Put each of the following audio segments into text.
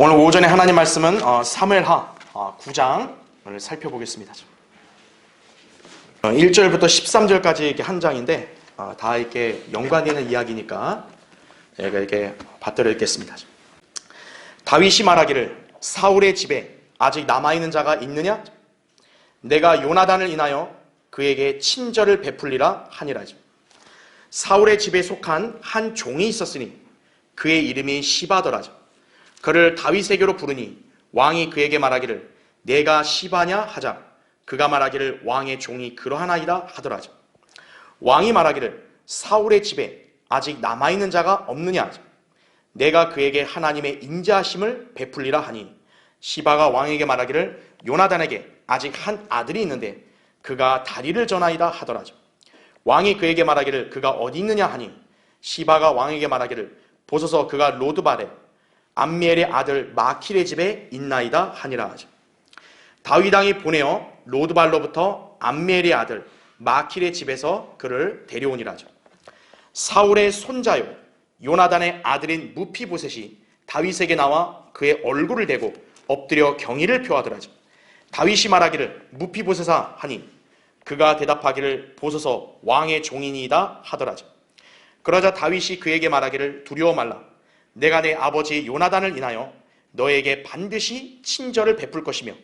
오늘 오전에 하나님 말씀은 사무엘하 9장을 살펴보겠습니다. 1절부터 13절까지 이렇게 한 장인데 다 이렇게 연관되어 있는 이야기니까 제가 이렇게 받들어 읽겠습니다. 다윗이 말하기를 사울의 집에 아직 남아있는 자가 있느냐? 내가 요나단을 인하여 그에게 친절을 베풀리라 하니라. 사울의 집에 속한 한 종이 있었으니 그의 이름이 시바더라. 그를 다윗에게로 부르니 왕이 그에게 말하기를 내가 시바냐 하자. 그가 말하기를 왕의 종이 그러하나이다 하더라. 왕이 말하기를 사울의 집에 아직 남아있는 자가 없느냐? 내가 그에게 하나님의 인자하심을 베풀리라 하니 시바가 왕에게 말하기를 요나단에게 아직 한 아들이 있는데 그가 다리를 저나이다 하더라. 왕이 그에게 말하기를 그가 어디 있느냐 하니 시바가 왕에게 말하기를 보소서 그가 로드발에 암미엘의 아들 마킬의 집에 있나이다 하니라. 다윗 왕이 보내어 로드발로부터 암미엘의 아들 마킬의 집에서 그를 데려오니라. 사울의 손자요 요나단의 아들인 무피보셋이 다윗에게 나와 그의 얼굴을 대고 엎드려 경의를 표하더라. 다윗이 말하기를 무피보셋아 하니 그가 대답하기를 보소서 왕의 종이니이다 하더라. 그러자 다윗이 그에게 말하기를 두려워 말라. 내가 내 아버지 요나단을 인하여 너에게 반드시 친절을 베풀 것이며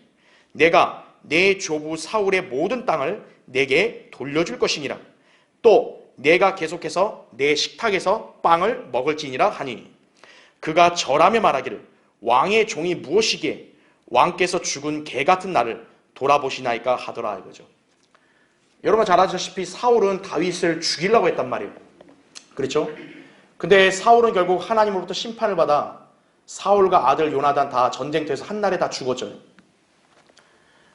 내가 내 조부 사울의 모든 땅을 내게 돌려줄 것이니라. 또 내가 계속해서 내 식탁에서 빵을 먹을지니라 하니 그가 절하며 말하기를 왕의 종이 무엇이기에 왕께서 죽은 개 같은 나를 돌아보시나이까 하더라 이거죠. 여러분 잘 아시다시피 사울은 다윗을 죽이려고 했단 말이에요. 그렇죠? 근데 사울은 결국 하나님으로부터 심판을 받아 사울과 아들 요나단 다 전쟁터에서 한날에 다 죽었죠.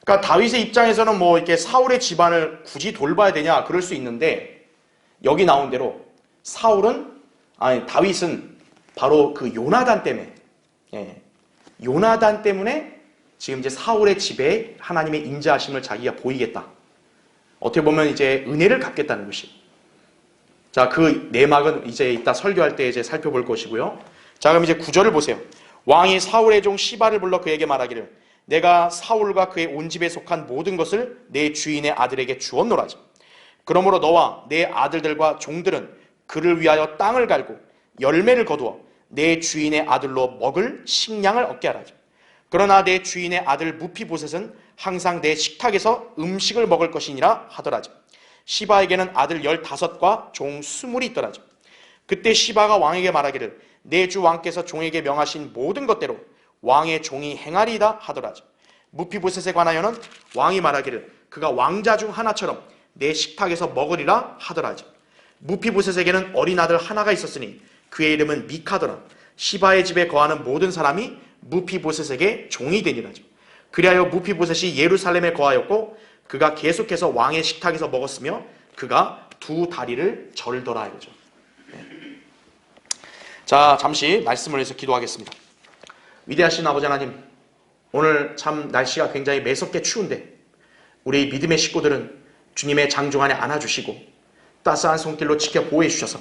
그러니까 다윗의 입장에서는 뭐 이렇게 사울의 집안을 굳이 돌봐야 되냐 그럴 수 있는데 여기 나온 대로 다윗은 바로 그 요나단 때문에 요나단 때문에 지금 이제 사울의 집에 하나님의 인자하심을 자기가 보이겠다. 어떻게 보면 이제 은혜를 갚겠다는 것이. 자, 그 내막은 이제 이따 설교할 때 이제 살펴볼 것이고요. 자, 그럼 이제 9절을 보세요. 왕이 사울의 종 시바를 불러 그에게 말하기를 내가 사울과 그의 온 집에 속한 모든 것을 내 주인의 아들에게 주었노라. 그러므로 너와 내 아들들과 종들은 그를 위하여 땅을 갈고 열매를 거두어 내 주인의 아들로 먹을 식량을 얻게 하라. 그러나 내 주인의 아들 무피보셋은 항상 내 식탁에서 음식을 먹을 것이니라 하더라. 시바에게는 아들 15과 종 20이 있더라. 그때 시바가 왕에게 말하기를 내 주 왕께서 종에게 명하신 모든 것대로 왕의 종이 행하리이다 하더라. 무피보셋에 관하여는 왕이 말하기를 그가 왕자 중 하나처럼 내 식탁에서 먹으리라 하더라. 무피보셋에게는 어린 아들 하나가 있었으니 그의 이름은 미카더라. 시바의 집에 거하는 모든 사람이 무피보셋에게 종이 되니라. 그리하여 무피보셋이 예루살렘에 거하였고 그가 계속해서 왕의 식탁에서 먹었으며 그가 두 다리를 절더라 이거죠. 자, 잠시 말씀을 위해서 기도하겠습니다. 위대하신 아버지 하나님, 오늘 참 날씨가 굉장히 매섭게 추운데 우리 믿음의 식구들은 주님의 장중 안에 안아주시고 따스한 손길로 지켜 보호해 주셔서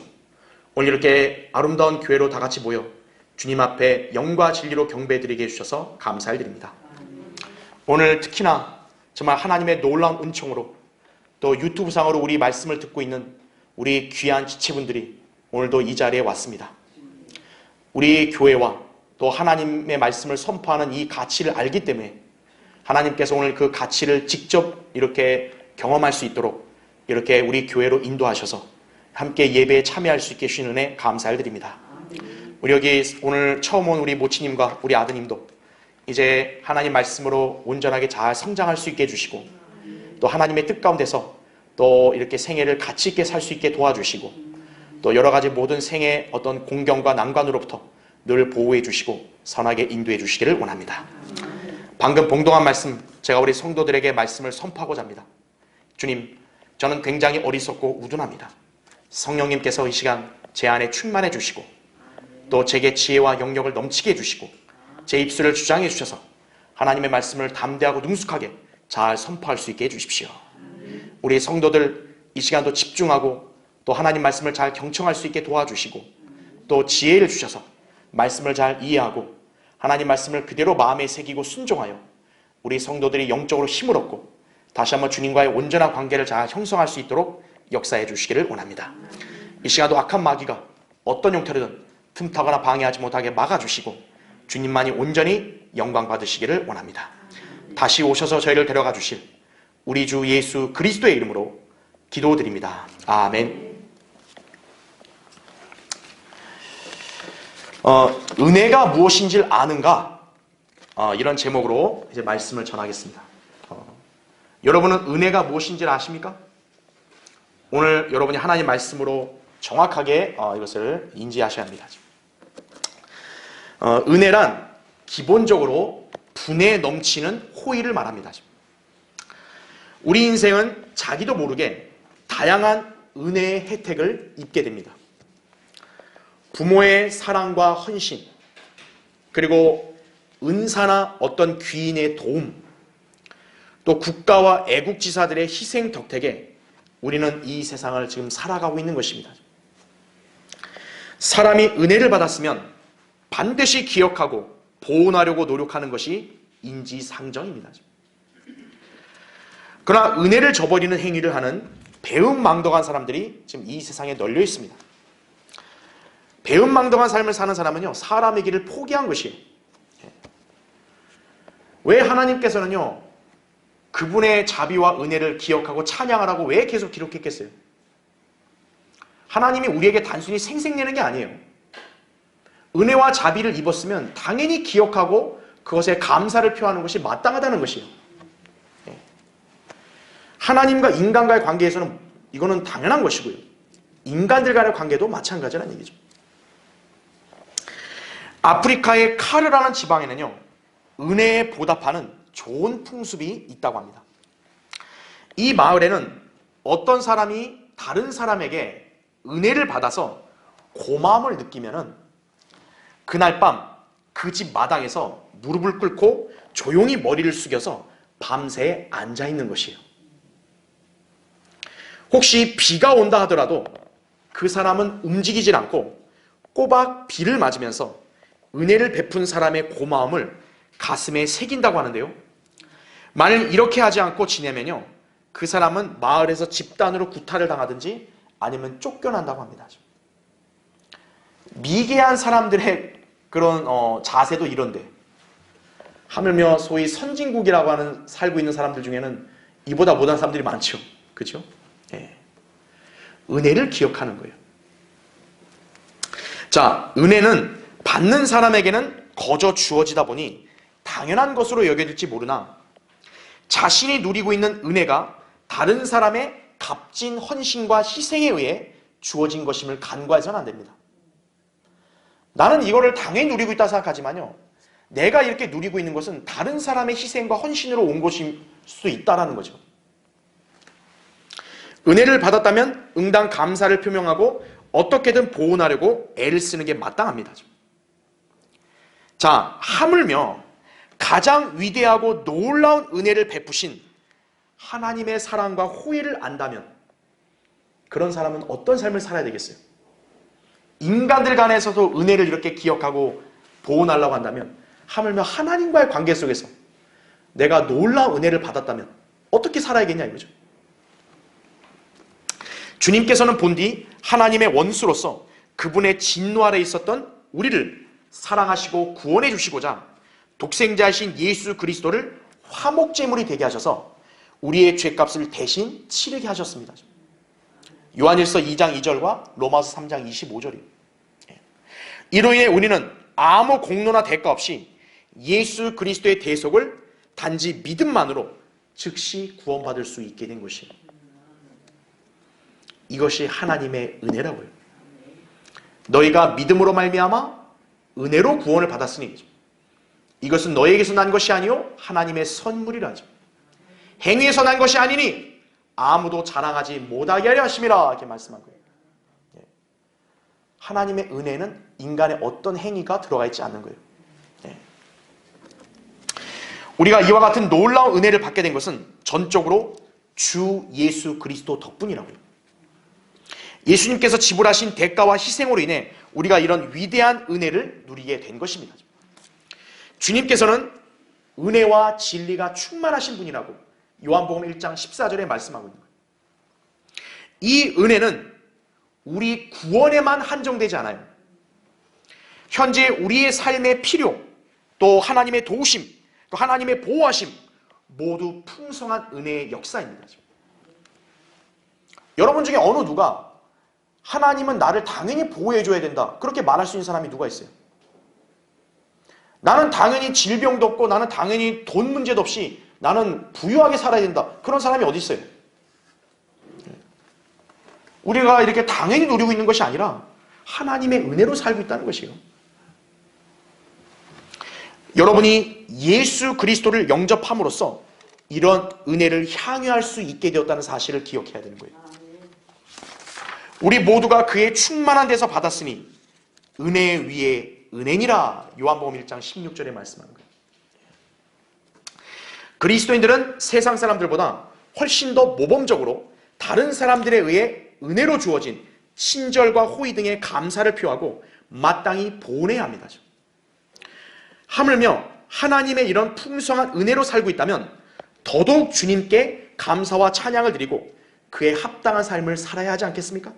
오늘 이렇게 아름다운 교회로 다 같이 모여 주님 앞에 영과 진리로 경배드리게 해주셔서 감사드립니다. 오늘 특히나 정말 하나님의 놀라운 은총으로 또 유튜브상으로 우리 말씀을 듣고 있는 우리 귀한 지체분들이 오늘도 이 자리에 왔습니다. 우리 교회와 또 하나님의 말씀을 선포하는 이 가치를 알기 때문에 하나님께서 오늘 그 가치를 직접 이렇게 경험할 수 있도록 이렇게 우리 교회로 인도하셔서 함께 예배에 참여할 수 있게 해주신 은혜 감사드립니다. 우리 여기 오늘 처음 온 우리 모치님과 우리 아드님도 이제 하나님 말씀으로 온전하게 잘 성장할 수 있게 해주시고 또 하나님의 뜻 가운데서 또 이렇게 생애를 가치 있게 살 수 있게 도와주시고 또 여러 가지 모든 생의 어떤 공경과 난관으로부터 늘 보호해 주시고 선하게 인도해 주시기를 원합니다. 방금 봉독한 말씀 제가 우리 성도들에게 말씀을 선포하고자 합니다. 주님, 저는 굉장히 어리석고 우둔합니다. 성령님께서 이 시간 제 안에 충만해 주시고 또 제게 지혜와 영역을 넘치게 해주시고 제 입술을 주장해 주셔서 하나님의 말씀을 담대하고 능숙하게 잘 선포할 수 있게 해주십시오. 우리 성도들 이 시간도 집중하고 또 하나님 말씀을 잘 경청할 수 있게 도와주시고 또 지혜를 주셔서 말씀을 잘 이해하고 하나님 말씀을 그대로 마음에 새기고 순종하여 우리 성도들이 영적으로 힘을 얻고 다시 한번 주님과의 온전한 관계를 잘 형성할 수 있도록 역사해 주시기를 원합니다. 이 시간도 악한 마귀가 어떤 형태로든 틈타거나 방해하지 못하게 막아주시고 주님만이 온전히 영광 받으시기를 원합니다. 다시 오셔서 저희를 데려가 주실 우리 주 예수 그리스도의 이름으로 기도드립니다. 아멘. 은혜가 무엇인지를 아는가? 이런 제목으로 이제 말씀을 전하겠습니다. 여러분은 은혜가 무엇인지를 아십니까? 오늘 여러분이 하나님 말씀으로 정확하게 이것을 인지하셔야 합니다. 은혜란 기본적으로 분에 넘치는 호의를 말합니다. 우리 인생은 자기도 모르게 다양한 은혜의 혜택을 입게 됩니다. 부모의 사랑과 헌신, 그리고 은사나 어떤 귀인의 도움, 또 국가와 애국지사들의 희생 덕택에 우리는 이 세상을 지금 살아가고 있는 것입니다. 사람이 은혜를 받았으면 반드시 기억하고 보존하려고 노력하는 것이 인지상정입니다. 그러나 은혜를 저버리는 행위를 하는 배은망덕한 사람들이 지금 이 세상에 널려 있습니다. 배은망덕한 삶을 사는 사람은요, 사람의 길을 포기한 것이에요. 왜 하나님께서는요, 그분의 자비와 은혜를 기억하고 찬양하라고 왜 계속 기록했겠어요? 하나님이 우리에게 단순히 생색내는 게 아니에요. 은혜와 자비를 입었으면 당연히 기억하고 그것에 감사를 표하는 것이 마땅하다는 것이에요. 하나님과 인간과의 관계에서는 이거는 당연한 것이고요. 인간들 간의 관계도 마찬가지라는 얘기죠. 아프리카의 카르라는 지방에는요, 은혜에 보답하는 좋은 풍습이 있다고 합니다. 이 마을에는 어떤 사람이 다른 사람에게 은혜를 받아서 고마움을 느끼면은 그날 밤 그 집 마당에서 무릎을 꿇고 조용히 머리를 숙여서 밤새 앉아 있는 것이에요. 혹시 비가 온다 하더라도 그 사람은 움직이질 않고 꼬박 비를 맞으면서 은혜를 베푼 사람의 고마움을 가슴에 새긴다고 하는데요. 만일 이렇게 하지 않고 지내면요, 그 사람은 마을에서 집단으로 구타를 당하든지 아니면 쫓겨난다고 합니다. 미개한 사람들의 그런 자세도 이런데, 하물며 소위 선진국이라고 하는 살고 있는 사람들 중에는 이보다 못한 사람들이 많죠. 그렇죠? 예. 은혜를 기억하는 거예요. 자, 은혜는 받는 사람에게는 거저 주어지다 보니 당연한 것으로 여겨질지 모르나 자신이 누리고 있는 은혜가 다른 사람의 값진 헌신과 희생에 의해 주어진 것임을 간과해서는 안 됩니다. 나는 이거를 당연히 누리고 있다 생각하지만요, 내가 이렇게 누리고 있는 것은 다른 사람의 희생과 헌신으로 온 것일 수 있다는 거죠. 은혜를 받았다면 응당 감사를 표명하고 어떻게든 보존하려고 애를 쓰는 게 마땅합니다. 자, 하물며 가장 위대하고 놀라운 은혜를 베푸신 하나님의 사랑과 호의를 안다면 그런 사람은 어떤 삶을 살아야 되겠어요? 인간들 간에서도 은혜를 이렇게 기억하고 보존하려고 한다면 하물며 하나님과의 관계 속에서 내가 놀라운 은혜를 받았다면 어떻게 살아야겠냐 이거죠. 주님께서는 본디 하나님의 원수로서 그분의 진노 아래 있었던 우리를 사랑하시고 구원해 주시고자 독생자이신 예수 그리스도를 화목제물이 되게 하셔서 우리의 죄값을 대신 치르게 하셨습니다. 요한일서 2장 2절과 로마서 3장 25절이에요. 이로 인해 우리는 아무 공로나 대가 없이 예수 그리스도의 대속을 단지 믿음만으로 즉시 구원받을 수 있게 된 것이에요. 이것이 하나님의 은혜라고요. 너희가 믿음으로 말미암아 은혜로 구원을 받았으니 이것은 너희에게서 난 것이 아니요 하나님의 선물이라 하죠. 행위에서 난 것이 아니니 아무도 자랑하지 못하게 하려 하심이라 이렇게 말씀한 거예요. 하나님의 은혜는 인간의 어떤 행위가 들어가 있지 않는 거예요. 우리가 이와 같은 놀라운 은혜를 받게 된 것은 전적으로 주 예수 그리스도 덕분이라고요. 예수님께서 지불하신 대가와 희생으로 인해 우리가 이런 위대한 은혜를 누리게 된 것입니다. 주님께서는 은혜와 진리가 충만하신 분이라고 요한복음 1장 14절에 말씀하고 있는 거예요. 이 은혜는 우리 구원에만 한정되지 않아요. 현재 우리의 삶의 필요, 또 하나님의 도우심, 또 하나님의 보호하심, 모두 풍성한 은혜의 역사입니다. 여러분 중에 어느 누가 하나님은 나를 당연히 보호해줘야 된다, 그렇게 말할 수 있는 사람이 누가 있어요? 나는 당연히 질병도 없고 나는 당연히 돈 문제도 없이 나는 부유하게 살아야 된다, 그런 사람이 어디 있어요? 우리가 이렇게 당연히 누리고 있는 것이 아니라 하나님의 은혜로 살고 있다는 것이에요. 여러분이 예수 그리스도를 영접함으로써 이런 은혜를 향유할 수 있게 되었다는 사실을 기억해야 되는 거예요. 우리 모두가 그의 충만한 데서 받았으니 은혜 위에 은혜니라, 요한복음 1장 16절에 말씀하는 거예요. 그리스도인들은 세상 사람들보다 훨씬 더 모범적으로 다른 사람들에 의해 은혜로 주어진 친절과 호의 등의 감사를 표하고 마땅히 보내야 합니다. 하물며 하나님의 이런 풍성한 은혜로 살고 있다면 더더욱 주님께 감사와 찬양을 드리고 그에 합당한 삶을 살아야 하지 않겠습니까?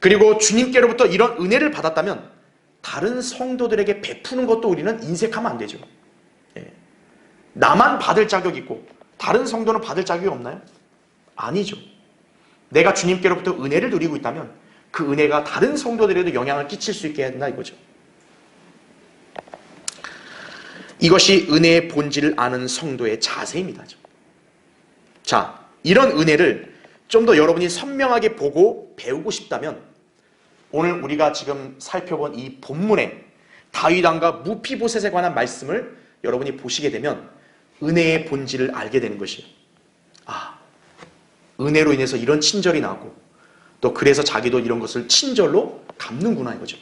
그리고 주님께로부터 이런 은혜를 받았다면 다른 성도들에게 베푸는 것도 우리는 인색하면 안 되죠. 나만 받을 자격이 있고 다른 성도는 받을 자격이 없나요? 아니죠. 내가 주님께로부터 은혜를 누리고 있다면 그 은혜가 다른 성도들에도 영향을 끼칠 수 있게 한다 이거죠. 이것이 은혜의 본질을 아는 성도의 자세입니다. 자, 이런 은혜를 좀 더 여러분이 선명하게 보고 배우고 싶다면 오늘 우리가 지금 살펴본 이 본문의 다윗 왕과 무피보셋에 관한 말씀을 여러분이 보시게 되면 은혜의 본질을 알게 되는 것이에요. 아, 은혜로 인해서 이런 친절이 나고 또 그래서 자기도 이런 것을 친절로 갚는구나 이거죠.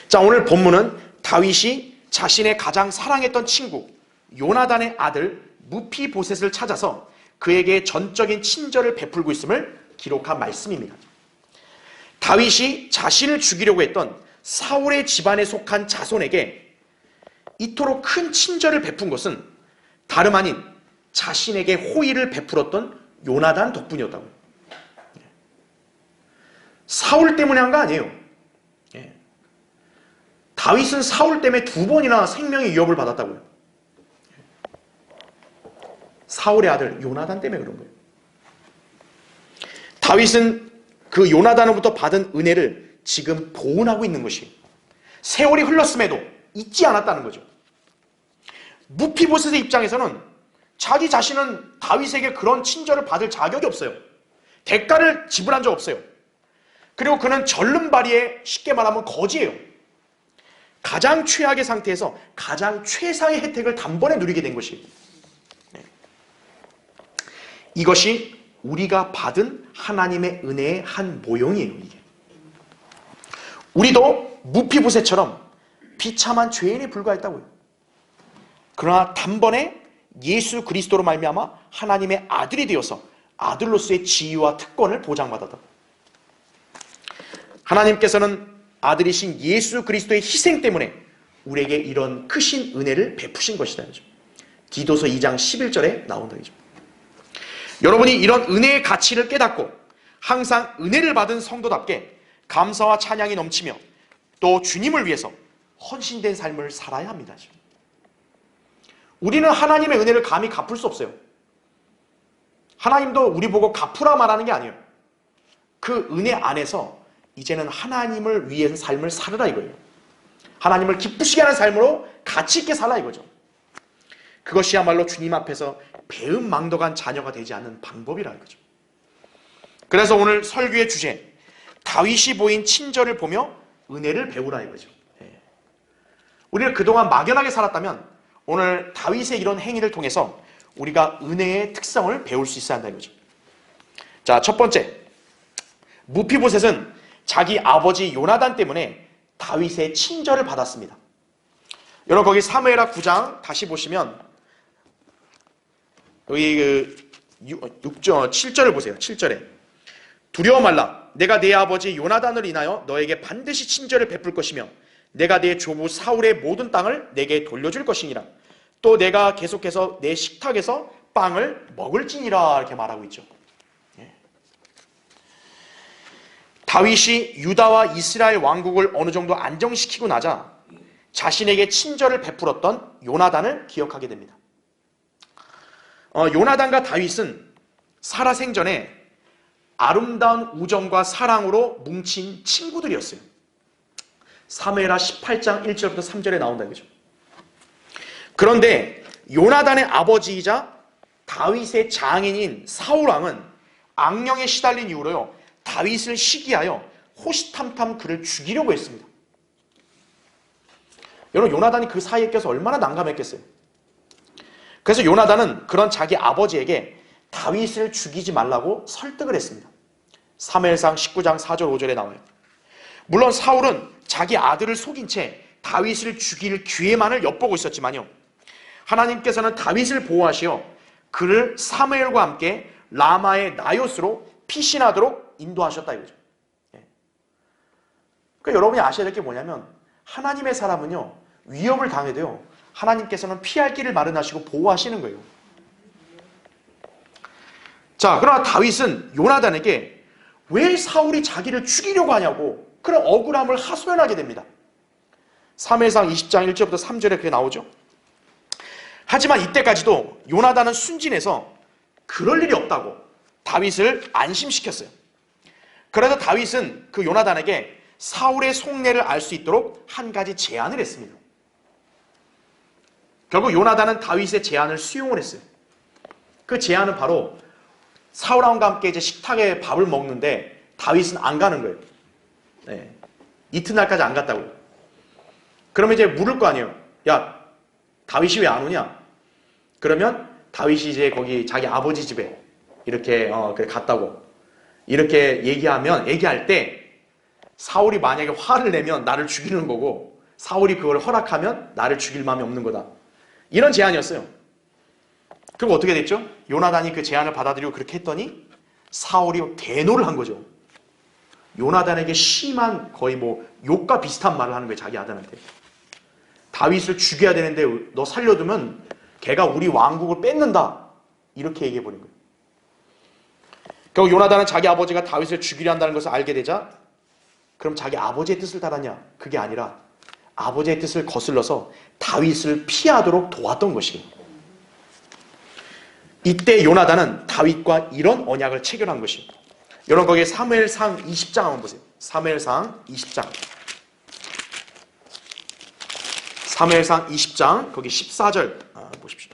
자, 오늘 본문은 다윗이 자신의 가장 사랑했던 친구 요나단의 아들 무피보셋을 찾아서 그에게 전적인 친절을 베풀고 있음을 기록한 말씀입니다. 다윗이 자신을 죽이려고 했던 사울의 집안에 속한 자손에게 이토록 큰 친절을 베푼 것은 다름 아닌 자신에게 호의를 베풀었던 요나단 덕분이었다고요. 사울 때문에 한 거 아니에요. 다윗은 사울 때문에 2번이나 생명의 위협을 받았다고요. 사울의 아들 요나단 때문에 그런 거예요. 다윗은 그 요나단으로부터 받은 은혜를 지금 보존하고 있는 것이에요. 세월이 흘렀음에도 잊지 않았다는 거죠. 무피보셋의 입장에서는 자기 자신은 다윗에게 그런 친절을 받을 자격이 없어요. 대가를 지불한 적 없어요. 그리고 그는 절름발이에 쉽게 말하면 거지예요. 가장 최악의 상태에서 가장 최상의 혜택을 단번에 누리게 된 것이에요. 이것이 우리가 받은 하나님의 은혜의 한 모형이에요. 이게. 우리도 무피보셋처럼 비참한 죄인에 불과했다고요. 그러나 단번에 예수 그리스도로 말미암아 하나님의 아들이 되어서 아들로서의 지위와 특권을 보장받았다. 하나님께서는 아들이신 예수 그리스도의 희생 때문에 우리에게 이런 크신 은혜를 베푸신 것이다. 디도서 2장 11절에 나온다. 여러분이 이런 은혜의 가치를 깨닫고 항상 은혜를 받은 성도답게 감사와 찬양이 넘치며 또 주님을 위해서 헌신된 삶을 살아야 합니다. 우리는 하나님의 은혜를 감히 갚을 수 없어요. 하나님도 우리 보고 갚으라 말하는 게 아니에요. 그 은혜 안에서 이제는 하나님을 위해서 삶을 살으라 이거예요. 하나님을 기쁘시게 하는 삶으로 가치 있게 살라 이거죠. 그것이야말로 주님 앞에서 배은망덕한 자녀가 되지 않는 방법이라 이거죠. 그래서 오늘 설교의 주제, 다윗이 보인 친절을 보며 은혜를 배우라 이거죠. 우리가 그동안 막연하게 살았다면 오늘 다윗의 이런 행위를 통해서 우리가 은혜의 특성을 배울 수 있어야 한다 이거죠. 자, 첫 번째, 무피보셋은 자기 아버지 요나단 때문에 다윗의 친절을 받았습니다. 여러분 거기 사무엘하 9장 다시 보시면 여기 7절을 보세요. 7절에 두려워 말라. 내가 내 아버지 요나단을 인하여 너에게 반드시 친절을 베풀 것이며 내가 내 조부 사울의 모든 땅을 내게 돌려줄 것이니라. 또 내가 계속해서 내 식탁에서 빵을 먹을지니라 이렇게 말하고 있죠. 다윗이 유다와 이스라엘 왕국을 어느 정도 안정시키고 나자 자신에게 친절을 베풀었던 요나단을 기억하게 됩니다. 요나단과 다윗은 살아생전에 아름다운 우정과 사랑으로 뭉친 친구들이었어요. 사무엘하 18장 1절부터 3절에 나온다 이거죠. 그런데 요나단의 아버지이자 다윗의 장인인 사울왕은 악령에 시달린 이후로요, 다윗을 시기하여 호시탐탐 그를 죽이려고 했습니다. 여러분, 요나단이 그 사이에 껴서 얼마나 난감했겠어요. 그래서 요나단은 그런 자기 아버지에게 다윗을 죽이지 말라고 설득을 했습니다. 사무엘상 19장 4절 5절에 나와요. 물론 사울은 자기 아들을 속인 채 다윗을 죽일 기회만을 엿보고 있었지만요, 하나님께서는 다윗을 보호하시어 그를 사무엘과 함께 라마의 나요스로 피신하도록 인도하셨다 이거죠. 그러니까 여러분이 아셔야 될 게 뭐냐면, 하나님의 사람은요, 위협을 당해도요, 하나님께서는 피할 길을 마련하시고 보호하시는 거예요. 자, 그러나 다윗은 요나단에게 왜 사울이 자기를 죽이려고 하냐고 그런 억울함을 하소연하게 됩니다. 사무엘상 20장 1절부터 3절에 그게 나오죠. 하지만 이때까지도 요나단은 순진해서 그럴 일이 없다고 다윗을 안심시켰어요. 그래서 다윗은 그 요나단에게 사울의 속내를 알 수 있도록 한 가지 제안을 했습니다. 결국 요나단은 다윗의 제안을 수용을 했어요. 그 제안은 바로 사울왕과 함께 이제 식탁에 밥을 먹는데 다윗은 안 가는 거예요. 네. 이튿날까지 안 갔다고요. 그러면 이제 물을 거 아니에요. 야, 다윗이 왜 안 오냐? 그러면 다윗이 이제 거기 자기 아버지 집에 이렇게 그래 갔다고 이렇게 얘기할 때 사울이 만약에 화를 내면 나를 죽이는 거고, 사울이 그걸 허락하면 나를 죽일 마음이 없는 거다. 이런 제안이었어요. 그리고 어떻게 됐죠? 요나단이 그 제안을 받아들이고 그렇게 했더니 사울이 대노를 한 거죠. 요나단에게 심한 거의 뭐 욕과 비슷한 말을 하는 거예요. 자기 아들한테. 다윗을 죽여야 되는데 너 살려두면 걔가 우리 왕국을 뺏는다. 이렇게 얘기해버린 거예요. 결국 요나단은 자기 아버지가 다윗을 죽이려 한다는 것을 알게 되자, 그럼 자기 아버지의 뜻을 따랐냐? 그게 아니라 아버지의 뜻을 거슬러서 다윗을 피하도록 도왔던 것이에요. 이때 요나단은 다윗과 이런 언약을 체결한 것이에요. 여러분, 거기에 사무엘상 20장 한번 보세요. 사무엘상 20장. 사무엘상 20장 거기 14절 보십시오.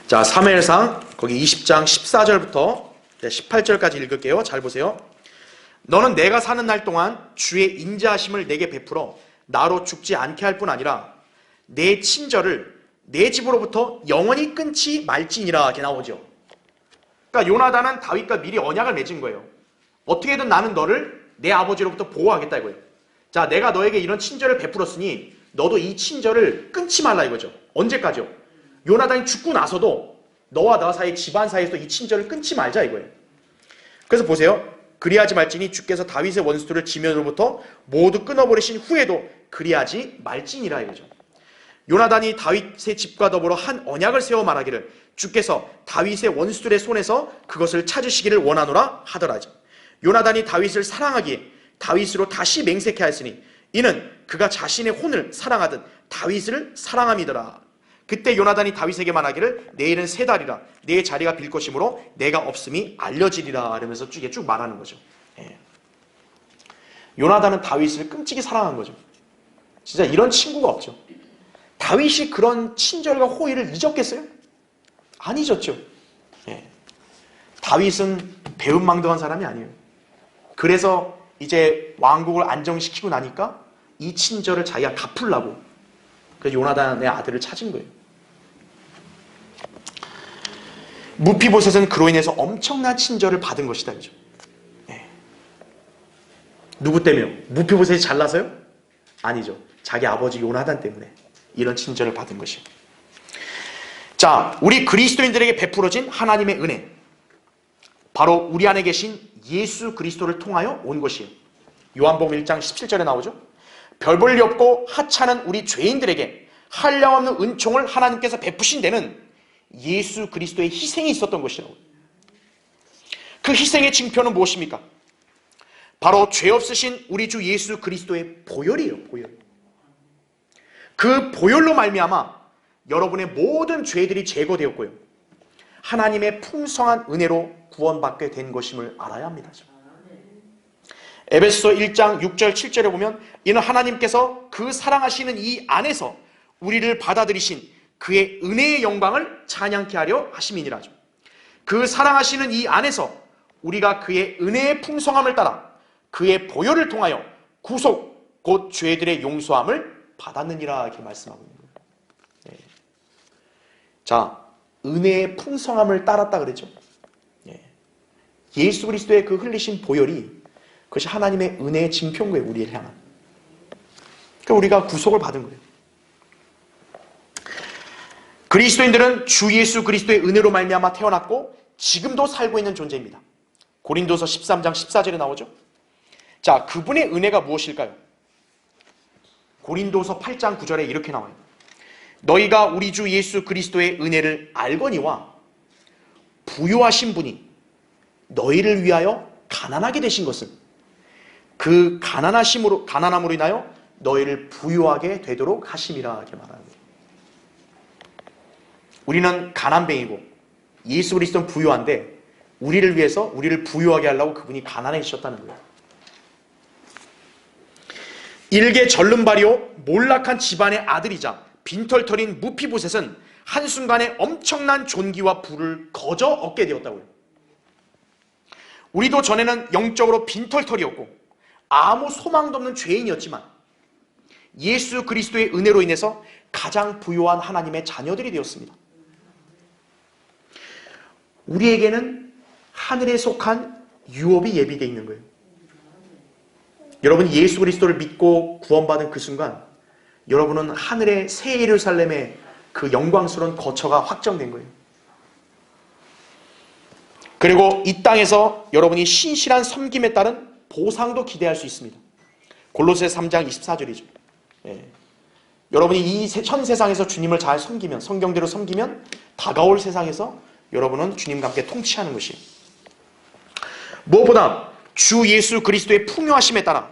자, 사무엘상 거기 20장 14절부터 18절까지 읽을게요. 잘 보세요. 너는 내가 사는 날 동안 주의 인자하심을 내게 베풀어 나로 죽지 않게 할 뿐 아니라 내 친절을 내 집으로부터 영원히 끊지 말지니라. 이렇게 나오죠. 그러니까 요나단은 다윗과 미리 언약을 맺은 거예요. 어떻게든 나는 너를 내 아버지로부터 보호하겠다 이거예요. 자, 내가 너에게 이런 친절을 베풀었으니 너도 이 친절을 끊지 말라 이거죠. 언제까지요? 요나단이 죽고 나서도 너와 나 사이, 집안 사이에서 이 친절을 끊지 말자 이거예요. 그래서 보세요. 그리하지 말지니 주께서 다윗의 원수들을 지면으로부터 모두 끊어버리신 후에도 그리하지 말지니라 이거죠. 요나단이 다윗의 집과 더불어 한 언약을 세워 말하기를 주께서 다윗의 원수들의 손에서 그것을 찾으시기를 원하노라 하더라죠. 요나단이 다윗을 사랑하기에 다윗으로 다시 맹세케 하였으니 이는 그가 자신의 혼을 사랑하듯 다윗을 사랑함이더라. 그때 요나단이 다윗에게 말하기를 내일은 세 달이라 내 자리가 빌 것이므로 내가 없음이 알려지리라. 이러면서 쭉 말하는 거죠. 예. 요나단은 다윗을 끔찍이 사랑한 거죠. 진짜 이런 친구가 없죠. 다윗이 그런 친절과 호의를 잊었겠어요? 안 잊었죠. 예. 다윗은 배은망덕한 사람이 아니에요. 그래서 이제 왕국을 안정시키고 나니까 이 친절을 자기가 갚으려고 그래서 요나단의 아들을 찾은 거예요. 무피보셋은 그로 인해서 엄청난 친절을 받은 것이다. 그죠? 네. 누구 때문에요? 무피보셋이 잘나서요? 아니죠. 자기 아버지 요나단 때문에 이런 친절을 받은 것이에요. 자, 우리 그리스도인들에게 베풀어진 하나님의 은혜, 바로 우리 안에 계신 예수 그리스도를 통하여 온 것이에요. 요한복음 1장 17절에 나오죠. 별 볼 일 없고 하찮은 우리 죄인들에게 한량없는 은총을 하나님께서 베푸신 데는 예수 그리스도의 희생이 있었던 것이라고. 그 희생의 징표는 무엇입니까? 바로 죄 없으신 우리 주 예수 그리스도의 보혈이에요. 보혈. 그 보혈로 말미암아 여러분의 모든 죄들이 제거되었고요, 하나님의 풍성한 은혜로 구원받게 된 것임을 알아야 합니다. 에베소서 1장 6절 7절에 보면 이는 하나님께서 그 사랑하시는 이 안에서 우리를 받아들이신 그의 은혜의 영광을 찬양케 하려 하심이니라죠. 그 사랑하시는 이 안에서 우리가 그의 은혜의 풍성함을 따라 그의 보혈을 통하여 구속 곧 죄들의 용서함을 받았느니라 이렇게 말씀하고 있는 거예요. 네. 자, 은혜의 풍성함을 따랐다 그랬죠. 네. 예수 그리스도의 그 흘리신 보혈이 그것이 하나님의 은혜의 징표인 거예요. 우리를 향한. 그러니까 우리가 구속을 받은 거예요. 그리스도인들은 주 예수 그리스도의 은혜로 말미암아 태어났고 지금도 살고 있는 존재입니다. 고린도서 13장 14절에 나오죠. 자, 그분의 은혜가 무엇일까요? 고린도서 8장 9절에 이렇게 나와요. 너희가 우리 주 예수 그리스도의 은혜를 알거니와 부요하신 분이 너희를 위하여 가난하게 되신 것은 그 가난함으로 인하여 너희를 부유하게 되도록 하심이라 이렇게 말하는 거예요. 우리는 가난뱅이고 예수 그리스도는 부유한데 우리를 위해서 우리를 부유하게 하려고 그분이 가난해지셨다는 거예요. 일개 절름발이요 몰락한 집안의 아들이자 빈털털인 무피보셋은 한순간에 엄청난 존귀와 부를 거저 얻게 되었다고요. 우리도 전에는 영적으로 빈털털이었고 아무 소망도 없는 죄인이었지만 예수 그리스도의 은혜로 인해서 가장 부유한 하나님의 자녀들이 되었습니다. 우리에게는 하늘에 속한 유업이 예비되어 있는 거예요. 여러분 예수 그리스도를 믿고 구원받은 그 순간 여러분은 하늘의 새 예루살렘의 그 영광스러운 거처가 확정된 거예요. 그리고 이 땅에서 여러분이 신실한 섬김에 따른 보상도 기대할 수 있습니다. 골로새 3장 24절이죠. 예. 여러분이 이 현 세상에서 주님을 잘 섬기면, 성경대로 섬기면 다가올 세상에서 여러분은 주님과 함께 통치하는 것이에요. 무엇보다 주 예수 그리스도의 풍요하심에 따라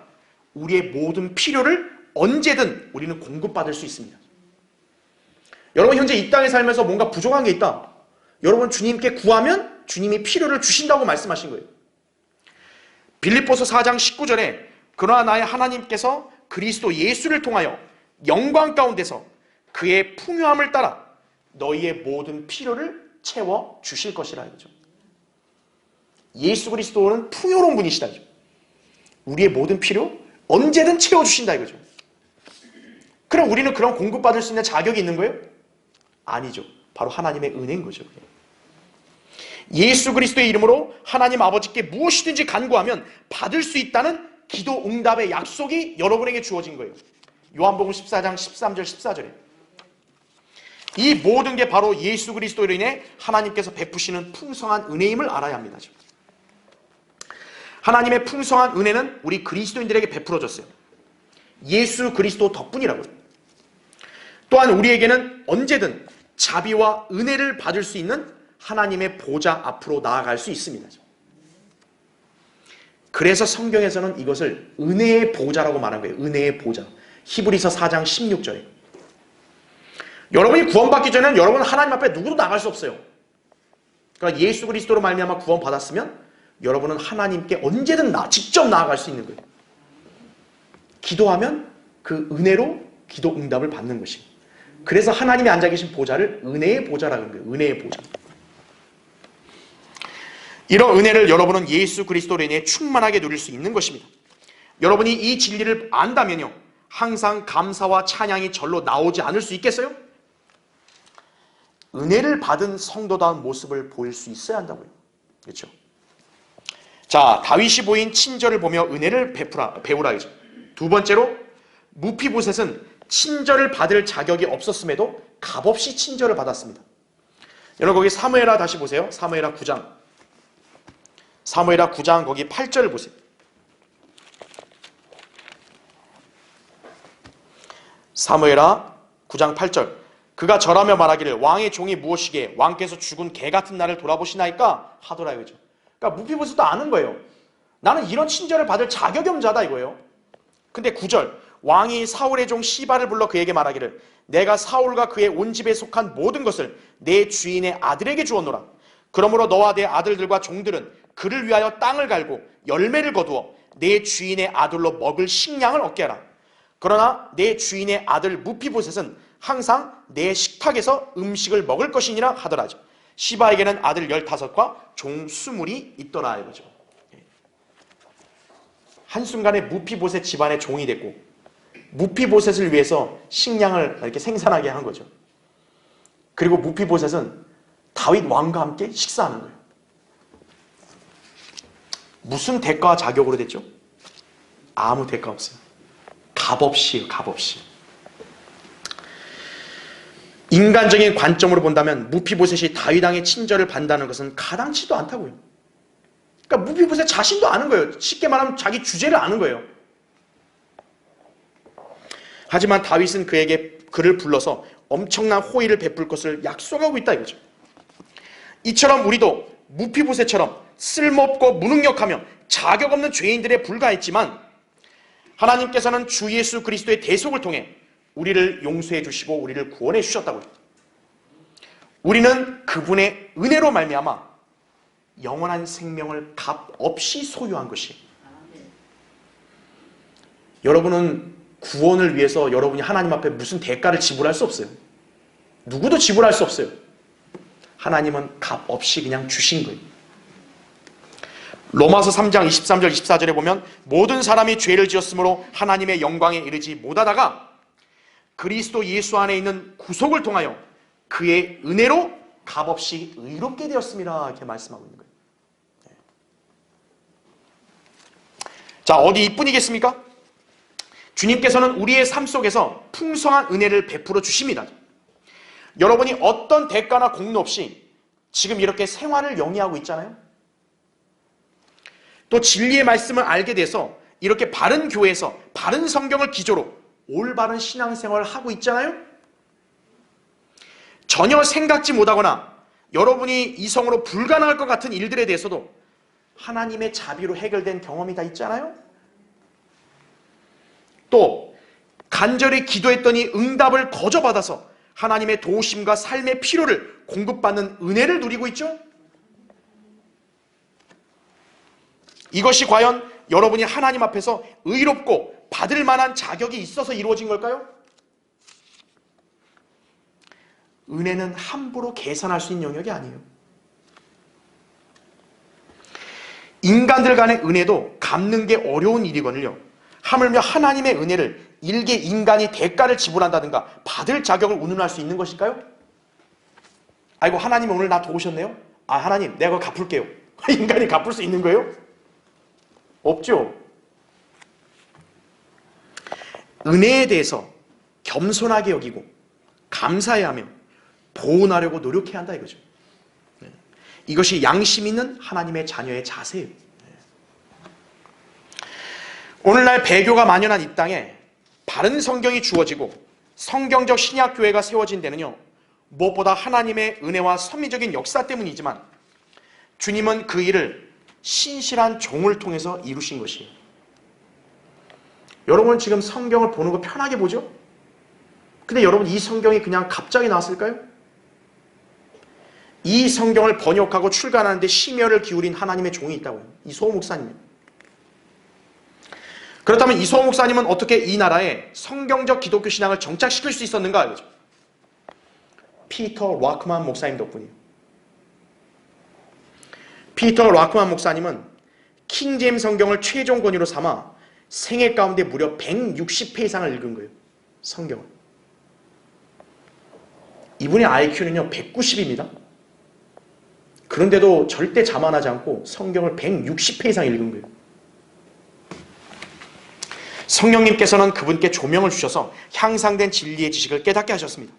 우리의 모든 필요를 언제든 우리는 공급받을 수 있습니다. 여러분 현재 이 땅에 살면서 뭔가 부족한 게 있다. 여러분 주님께 구하면 주님이 필요를 주신다고 말씀하신 거예요. 빌립보서 4장 19절에 그러나 나의 하나님께서 그리스도 예수를 통하여 영광 가운데서 그의 풍요함을 따라 너희의 모든 필요를 채워 주실 것이라 이거죠. 예수 그리스도는 풍요로운 분이시다 이거죠. 우리의 모든 필요 언제든 채워주신다 이거죠. 그럼 우리는 그런 공급받을 수 있는 자격이 있는 거예요? 아니죠. 바로 하나님의 은혜인 거죠. 예수 그리스도의 이름으로 하나님 아버지께 무엇이든지 간구하면 받을 수 있다는 기도 응답의 약속이 여러분에게 주어진 거예요. 요한복음 14장 13절 14절에 이 모든 게 바로 예수 그리스도로 인해 하나님께서 베푸시는 풍성한 은혜임을 알아야 합니다. 하나님의 풍성한 은혜는 우리 그리스도인들에게 베풀어졌어요. 예수 그리스도 덕분이라고요. 또한 우리에게는 언제든 자비와 은혜를 받을 수 있는 하나님의 보좌 앞으로 나아갈 수 있습니다. 그래서 성경에서는 이것을 은혜의 보좌라고 말한 거예요. 은혜의 보좌. 히브리서 4장 16절에 여러분이 구원받기 전에는 여러분은 하나님 앞에 누구도 나갈 수 없어요. 그러니까 예수 그리스도로 말미암아 구원받았으면 여러분은 하나님께 언제든 직접 나아갈 수 있는 거예요. 기도하면 그 은혜로 기도 응답을 받는 것이에요. 그래서 하나님이 앉아 계신 보좌를 은혜의 보좌라는 거예요. 은혜의 보좌. 이런 은혜를 여러분은 예수 그리스도로 인해 충만하게 누릴 수 있는 것입니다. 여러분이 이 진리를 안다면요, 항상 감사와 찬양이 절로 나오지 않을 수 있겠어요? 은혜를 받은 성도다운 모습을 보일 수 있어야 한다고요. 그렇죠? 자, 다윗이 보인 친절을 보며 은혜를 배우라 하죠. 두 번째로 무피보셋은 친절을 받을 자격이 없었음에도 값없이 친절을 받았습니다. 여러분 거기 사무엘하 다시 보세요. 사무엘하 9장. 사무엘하 9장 거기 8절을 보세요. 사무엘하 9장 8절. 그가 절하며 말하기를 왕의 종이 무엇이기에 왕께서 죽은 개 같은 나를 돌아보시나이까 하더라 이거죠. 그러니까 무피보셋도 아는 거예요. 나는 이런 친절을 받을 자격이 없는 자다 이거예요. 근데 9절. 왕이 사울의 종 시바를 불러 그에게 말하기를 내가 사울과 그의 온 집에 속한 모든 것을 내 주인의 아들에게 주었노라. 그러므로 너와 내 아들들과 종들은 그를 위하여 땅을 갈고 열매를 거두어 내 주인의 아들로 먹을 식량을 얻게 하라. 그러나 내 주인의 아들 무피보셋은 항상 내 식탁에서 음식을 먹을 것이니라 하더라죠. 시바에게는 아들 15과 종 20이 있더라 이거죠. 한순간에 무피보셋 집안의 종이 됐고 무피보셋을 위해서 식량을 이렇게 생산하게 한 거죠. 그리고 무피보셋은 다윗 왕과 함께 식사하는 거예요. 무슨 대가와 자격으로 됐죠? 아무 대가 없어요. 값없이요, 값없이. 인간적인 관점으로 본다면 무피보셋이 다윗 왕의 친절을 받는다는 것은 가당치도 않다고요. 그러니까 무피보셋 자신도 아는 거예요. 쉽게 말하면 자기 주제를 아는 거예요. 하지만 다윗은 그를 불러서 엄청난 호의를 베풀 것을 약속하고 있다 이거죠. 이처럼 우리도 무피보셋처럼 쓸모없고 무능력하며 자격 없는 죄인들에 불과했지만 하나님께서는 주 예수 그리스도의 대속을 통해 우리를 용서해 주시고 우리를 구원해 주셨다고요. 우리는 그분의 은혜로 말미암아 영원한 생명을 값없이 소유한 것이. 여러분은 구원을 위해서 여러분이 하나님 앞에 무슨 대가를 지불할 수 없어요. 누구도 지불할 수 없어요. 하나님은 값없이 그냥 주신 거예요. 로마서 3장 23절 24절에 보면 모든 사람이 죄를 지었으므로 하나님의 영광에 이르지 못하다가 그리스도 예수 안에 있는 구속을 통하여 그의 은혜로 값없이 의롭게 되었습니다. 이렇게 말씀하고 있는 거예요. 자, 어디 이뿐이겠습니까? 주님께서는 우리의 삶 속에서 풍성한 은혜를 베풀어 주십니다. 여러분이 어떤 대가나 공로 없이 지금 이렇게 생활을 영위하고 있잖아요. 또 진리의 말씀을 알게 돼서 이렇게 바른 교회에서 바른 성경을 기조로 올바른 신앙생활을 하고 있잖아요. 전혀 생각지 못하거나 여러분이 이성으로 불가능할 것 같은 일들에 대해서도 하나님의 자비로 해결된 경험이 다 있잖아요. 또 간절히 기도했더니 응답을 거저받아서 하나님의 도우심과 삶의 필요를 공급받는 은혜를 누리고 있죠. 이것이 과연 여러분이 하나님 앞에서 의롭고 받을 만한 자격이 있어서 이루어진 걸까요? 은혜는 함부로 계산할 수 있는 영역이 아니에요. 인간들 간의 은혜도 갚는 게 어려운 일이거든요. 하물며 하나님의 은혜를 일개 인간이 대가를 지불한다든가 받을 자격을 운운할 수 있는 것일까요? 아이고 하나님 오늘 나 도우셨네요. 아 하나님 내가 갚을게요. 인간이 갚을 수 있는 거예요? 없죠. 은혜에 대해서 겸손하게 여기고 감사해야 하며 보온하려고 노력해야 한다 이거죠. 이것이 양심 있는 하나님의 자녀의 자세예요. 오늘날 배교가 만연한 이 땅에 바른 성경이 주어지고 성경적 신약교회가 세워진 데는요, 무엇보다 하나님의 은혜와 섭리적인 역사 때문이지만 주님은 그 일을 신실한 종을 통해서 이루신 것이에요. 여러분 지금 성경을 보는 거 편하게 보죠? 근데 여러분 이 성경이 그냥 갑자기 나왔을까요? 이 성경을 번역하고 출간하는데 심혈을 기울인 하나님의 종이 있다고요. 이소호 목사님. 그렇다면 이소호 목사님은 어떻게 이 나라에 성경적 기독교 신앙을 정착시킬 수 있었는가? 이거죠. 피터 락만 목사님 덕분이에요. 피터 락만 목사님은 킹제임 성경을 최종 권위로 삼아 생애 가운데 무려 160회 이상을 읽은 거예요. 성경을. 이분의 IQ는요 190입니다. 그런데도 절대 자만하지 않고 성경을 160회 이상 읽은 거예요. 성령님께서는 그분께 조명을 주셔서 향상된 진리의 지식을 깨닫게 하셨습니다.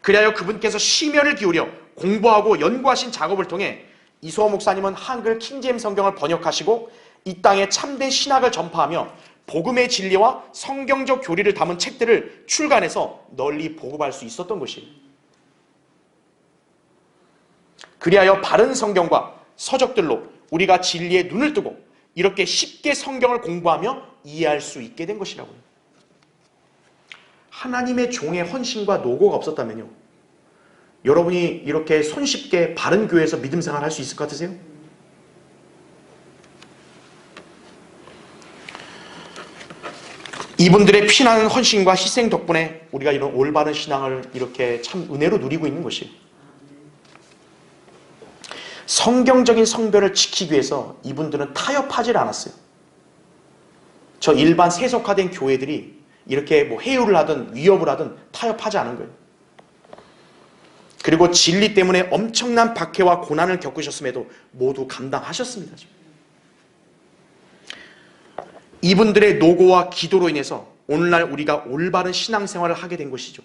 그리하여 그분께서 심혈을 기울여 공부하고 연구하신 작업을 통해 이소호 목사님은 한글 킹제임 성경을 번역하시고 이 땅에 참된 신학을 전파하며 복음의 진리와 성경적 교리를 담은 책들을 출간해서 널리 보급할 수 있었던 것이에요. 그리하여 바른 성경과 서적들로 우리가 진리에 눈을 뜨고 이렇게 쉽게 성경을 공부하며 이해할 수 있게 된 것이라고요. 하나님의 종의 헌신과 노고가 없었다면요, 여러분이 이렇게 손쉽게 바른 교회에서 믿음 생활 할 수 있을 것 같으세요? 이분들의 피나는 헌신과 희생 덕분에 우리가 이런 올바른 신앙을 이렇게 참 은혜로 누리고 있는 것이에요. 성경적인 성별을 지키기 위해서 이분들은 타협하지 않았어요. 저 일반 세속화된 교회들이 이렇게 뭐 해유를 하든 위협을 하든 타협하지 않은 거예요. 그리고 진리 때문에 엄청난 박해와 고난을 겪으셨음에도 모두 감당하셨습니다. 이분들의 노고와 기도로 인해서 오늘날 우리가 올바른 신앙생활을 하게 된 것이죠.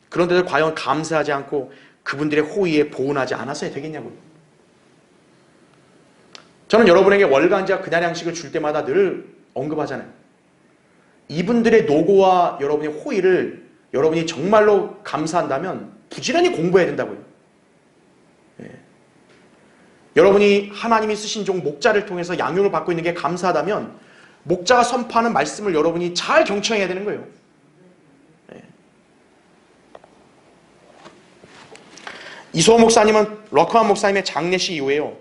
그런데도 과연 감사하지 않고 그분들의 호의에 보은하지 않았어야 되겠냐고요. 저는 여러분에게 월간지와 그날 양식을 줄 때마다 늘 언급하잖아요. 이분들의 노고와 여러분의 호의를 여러분이 정말로 감사한다면 부지런히 공부해야 된다고요. 예. 여러분이 하나님이 쓰신 종 목자를 통해서 양육을 받고 있는 게 감사하다면 목자가 선포하는 말씀을 여러분이 잘 경청해야 되는 거예요. 예. 이소호 목사님은 러크만 목사님의 장례식 이후에요,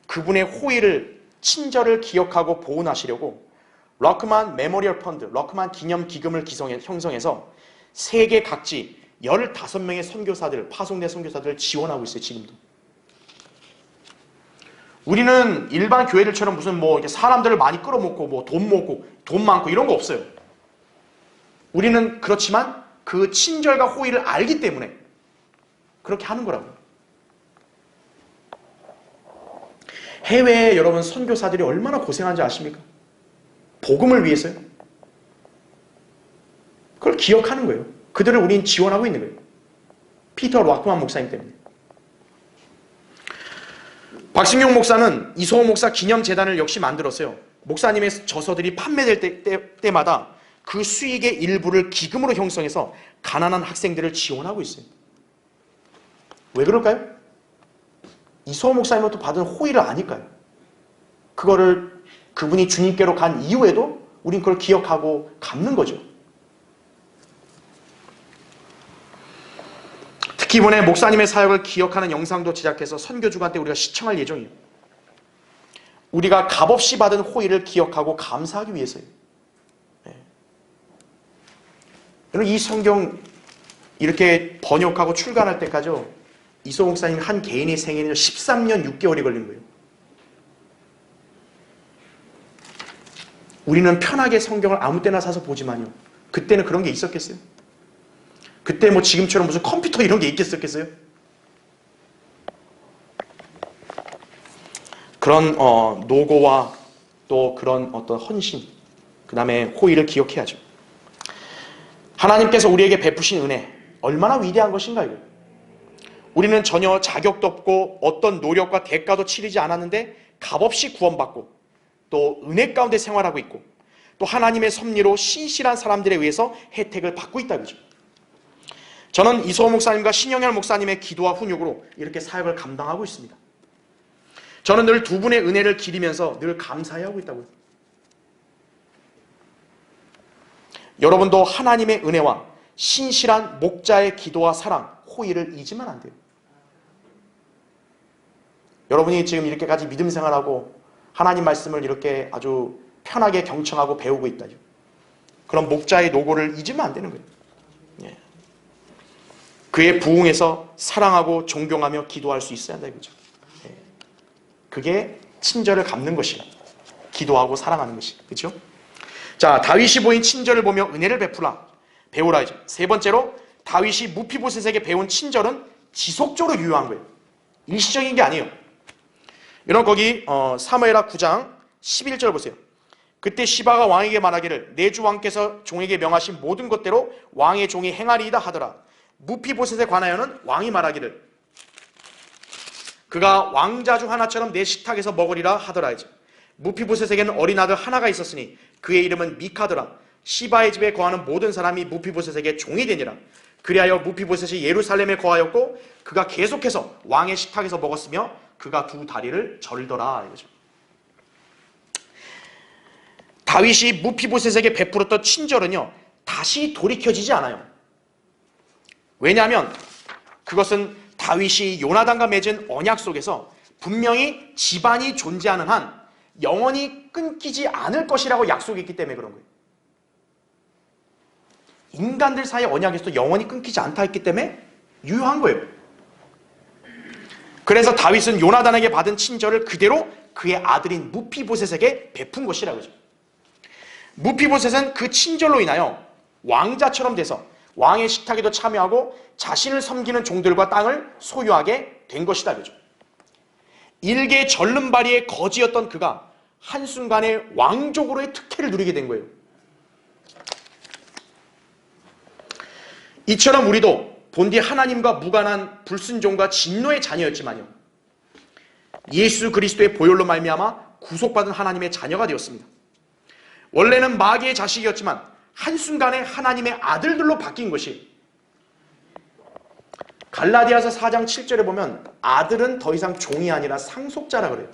그분의 호의를, 친절을 기억하고 보훈하시려고 러크만 메모리얼 펀드, 러크만 기념 기금을 형성해서 세계 각지 15명의 선교사들, 파송된 선교사들을 지원하고 있어요, 지금도. 우리는 일반 교회들처럼 무슨 뭐 사람들을 많이 끌어모고 뭐 돈 모고 돈 많고 이런 거 없어요. 우리는 그렇지만 그 친절과 호의를 알기 때문에 그렇게 하는 거라고요. 해외에 여러분 선교사들이 얼마나 고생한지 아십니까? 복음을 위해서요. 그걸 기억하는 거예요. 그들을 우리는 지원하고 있는 거예요. 피터 락크만 목사님 때문에. 박신용 목사는 이소호 목사 기념재단을 역시 만들었어요. 목사님의 저서들이 판매될 때마다 그 수익의 일부를 기금으로 형성해서 가난한 학생들을 지원하고 있어요. 왜 그럴까요? 이소호 목사님으로부터 받은 호의를 아니까요. 그거를 그분이 주님께로 간 이후에도 우린 그걸 기억하고 갚는 거죠. 특히 이번에 목사님의 사역을 기억하는 영상도 제작해서 선교주간 때 우리가 시청할 예정이에요. 우리가 값없이 받은 호의를 기억하고 감사하기 위해서요. 네. 여러분, 이 성경 이렇게 번역하고 출간할 때까지요, 이소 목사님 한 개인의 생애는 13년 6개월이 걸린 거예요. 우리는 편하게 성경을 아무 때나 사서 보지만요, 그때는 그런 게 있었겠어요? 그때 뭐 지금처럼 무슨 컴퓨터 이런 게 있겠어요? 그런 노고와 또 그런 어떤 헌신, 그 다음에 호의를 기억해야죠. 하나님께서 우리에게 베푸신 은혜 얼마나 위대한 것인가요? 우리는 전혀 자격도 없고 어떤 노력과 대가도 치르지 않았는데 값없이 구원받고 또 은혜 가운데 생활하고 있고 또 하나님의 섭리로 신실한 사람들에 의해서 혜택을 받고 있다 그죠. 저는 이소호 목사님과 신영열 목사님의 기도와 훈육으로 이렇게 사역을 감당하고 있습니다. 저는 늘 두 분의 은혜를 기리면서 늘 감사해하고 있다고요. 여러분도 하나님의 은혜와 신실한 목자의 기도와 사랑, 호의를 잊으면 안 돼요. 여러분이 지금 이렇게까지 믿음 생활하고 하나님 말씀을 이렇게 아주 편하게 경청하고 배우고 있다죠. 그런 목자의 노고를 잊으면 안 되는 거예요. 예. 그의 부흥에서 사랑하고 존경하며 기도할 수 있어야 한다 이거죠. 예. 그게 친절을 갚는 것이라. 기도하고 사랑하는 것이. 그렇죠? 자, 다윗이 보인 친절을 보며 은혜를 배우라 이죠. 세 번째로 다윗이 무피보셋에게 배운 친절은 지속적으로 유효한 거예요. 일시적인 게 아니에요. 여러분 거기 사무엘하 9장 11절 보세요. 그때 시바가 왕에게 말하기를 내 주 왕께서 종에게 명하신 모든 것대로 왕의 종이 행하리이다 하더라. 무피보셋에 관하여는 왕이 말하기를 그가 왕자 중 하나처럼 내 식탁에서 먹으리라 하더라. 무피보셋에게는 어린 아들 하나가 있었으니 그의 이름은 미카더라. 시바의 집에 거하는 모든 사람이 무피보셋에게 종이 되니라. 그리하여 무피보셋이 예루살렘에 거하였고 그가 계속해서 왕의 식탁에서 먹었으며 그가 두 다리를 절더라. 이거죠. 다윗이 무피보셋에게 베풀었던 친절은요, 다시 돌이켜지지 않아요. 왜냐하면 그것은 다윗이 요나단과 맺은 언약 속에서 분명히 집안이 존재하는 한 영원히 끊기지 않을 것이라고 약속했기 때문에 그런 거예요. 인간들 사이의 언약에서도 영원히 끊기지 않다 했기 때문에 유효한 거예요. 그래서 다윗은 요나단에게 받은 친절을 그대로 그의 아들인 무피보셋에게 베푼 것이라 그러죠. 무피보셋은 그 친절로 인하여 왕자처럼 돼서 왕의 식탁에도 참여하고 자신을 섬기는 종들과 땅을 소유하게 된 것이다 그죠. 일개 절름발이의 거지였던 그가 한순간에 왕족으로의 특혜를 누리게 된 거예요. 이처럼 우리도 본디 하나님과 무관한 불순종과 진노의 자녀였지만요, 예수 그리스도의 보혈로 말미암아 구속받은 하나님의 자녀가 되었습니다. 원래는 마귀의 자식이었지만 한순간에 하나님의 아들들로 바뀐 것이, 갈라디아서 4장 7절에 보면 아들은 더 이상 종이 아니라 상속자라 그래요.